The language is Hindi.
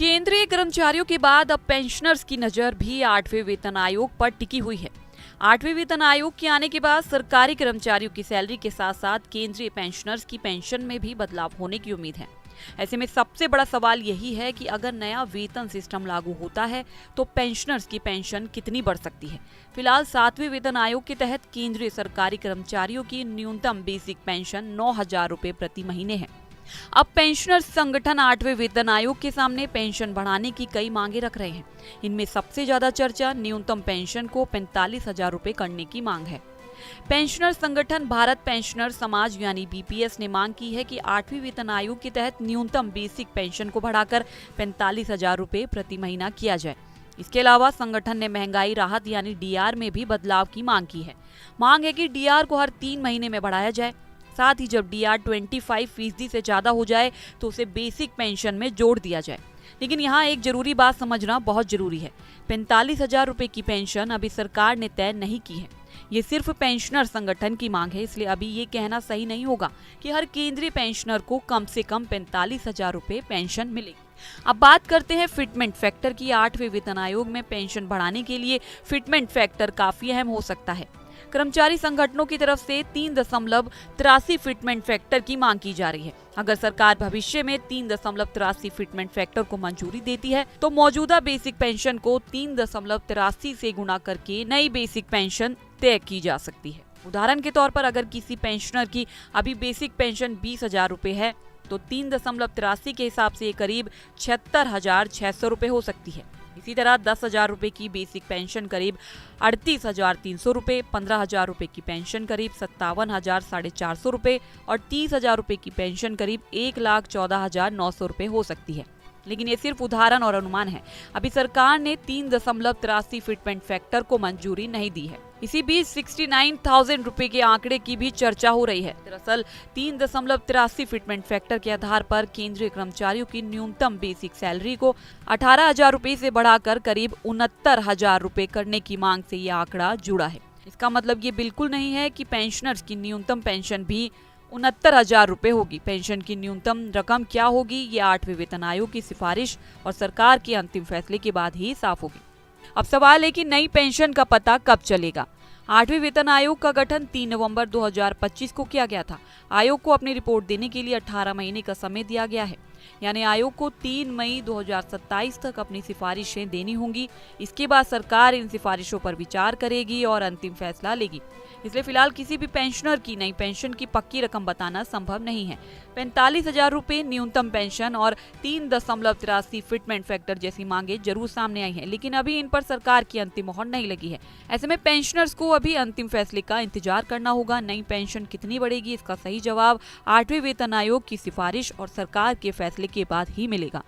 केंद्रीय कर्मचारियों के बाद अब पेंशनर्स की नजर भी 8वें वेतन आयोग पर टिकी हुई है। 8वें वेतन आयोग के आने के बाद सरकारी कर्मचारियों की सैलरी के साथ साथ केंद्रीय पेंशनर्स की पेंशन में भी बदलाव होने की उम्मीद है। ऐसे में सबसे बड़ा सवाल यही है कि अगर नया वेतन सिस्टम लागू होता है तो पेंशनर्स की पेंशन कितनी बढ़ सकती है। फिलहाल 7वें वेतन आयोग के तहत केंद्रीय सरकारी कर्मचारियों की न्यूनतम बेसिक पेंशन 9,000 रुपए प्रति महीने है। अब पेंशनर्स संगठन 8वें वेतन आयोग के सामने पेंशन बढ़ाने की कई मांगे रख रहे हैं। इनमें सबसे ज्यादा चर्चा न्यूनतम पेंशन को 45,000 रुपए करने की मांग है। पेंशनर संगठन भारत पेंशनर समाज यानी बीपीएस ने मांग की है कि 8वें वेतन आयोग के तहत न्यूनतम बेसिक पेंशन को बढ़ाकर 45,000 रुपए प्रति महीना किया जाए। इसके अलावा संगठन ने महंगाई राहत यानी डीआर में भी बदलाव की मांग की है। मांग है कि डीआर को हर 3 महीने में बढ़ाया जाए। साथ ही जब डीआर 25% से ज्यादा हो जाए तो उसे बेसिक पेंशन में जोड़ दिया जाए। लेकिन यहाँ एक जरूरी बात समझना बहुत जरूरी है। 45,000 रुपए की पेंशन अभी सरकार ने तय नहीं की है। ये सिर्फ पेंशनर संगठन की मांग है, इसलिए अभी ये कहना सही नहीं होगा कि हर केंद्रीय पेंशनर को कम से कम 45,000 रुपए पेंशन मिलेगी। अब बात करते हैं फिटमेंट फैक्टर की। 8वें वेतन आयोग में पेंशन बढ़ाने के लिए फिटमेंट फैक्टर काफी अहम हो सकता है। कर्मचारी संगठनों की तरफ से 3.83 फिटमेंट फैक्टर की मांग की जा रही है। अगर सरकार भविष्य में 3.83 फिटमेंट फैक्टर को मंजूरी देती है तो मौजूदा बेसिक पेंशन को 3.83 से गुणा करके नई बेसिक पेंशन तय की जा सकती है। उदाहरण के तौर पर अगर किसी पेंशनर की अभी बेसिक पेंशन 20,000 रुपए है तो 3.83 के हिसाब से करीब 76,600 रुपए हो सकती है। इसी तरह 10,000 रुपए की बेसिक पेंशन करीब 38,300 रुपए, 15,000 रुपए की पेंशन करीब 57,450 रुपए और 30,000 रुपए की पेंशन करीब 1,14,900 रुपए हो सकती है। लेकिन ये सिर्फ उदाहरण और अनुमान है। अभी सरकार ने 3.83 फिटमेंट फैक्टर को मंजूरी नहीं दी है। इसी बीच 69,000 रुपए के आंकड़े की भी चर्चा हो रही है। दरअसल 3.83 फिटमेंट फैक्टर के आधार पर केंद्रीय कर्मचारियों की न्यूनतम बेसिक सैलरी को 18,000 रुपए से बढ़ाकर करीब 69,000 रुपए करने की मांग से ये आंकड़ा जुड़ा है। इसका मतलब ये बिल्कुल नहीं है कि पेंशनर्स की न्यूनतम पेंशन भी 69,000 रुपए होगी। पेंशन की न्यूनतम रकम क्या होगी ये 8वें वेतन आयोग की सिफारिश और सरकार के अंतिम फैसले के बाद ही साफ होगी। अब सवाल है कि नई पेंशन का पता कब चलेगा। 8वें वेतन आयोग का गठन 3 नवंबर 2025 को किया गया था। आयोग को अपनी रिपोर्ट देने के लिए 18 महीने का समय दिया गया है, यानी आयोग को 3 मई 2027 तक अपनी सिफारिशें देनी होंगी। इसके बाद सरकार इन सिफारिशों पर विचार करेगी और अंतिम फैसला लेगी। इसलिए फिलहाल किसी भी पेंशनर की नई पेंशन की पक्की रकम बताना संभव नहीं है। 45,000 रुपए न्यूनतम पेंशन और 3.83 फिटमेंट फैक्टर जैसी मांगे जरूर सामने आई हैं, लेकिन अभी इन पर सरकार की अंतिम मोहर नहीं लगी है। ऐसे में पेंशनर्स को अभी अंतिम फैसले का इंतजार करना होगा। नई पेंशन कितनी बढ़ेगी इसका सही जवाब 8वें वेतन आयोग की सिफारिश और सरकार के फैसले के बाद ही मिलेगा।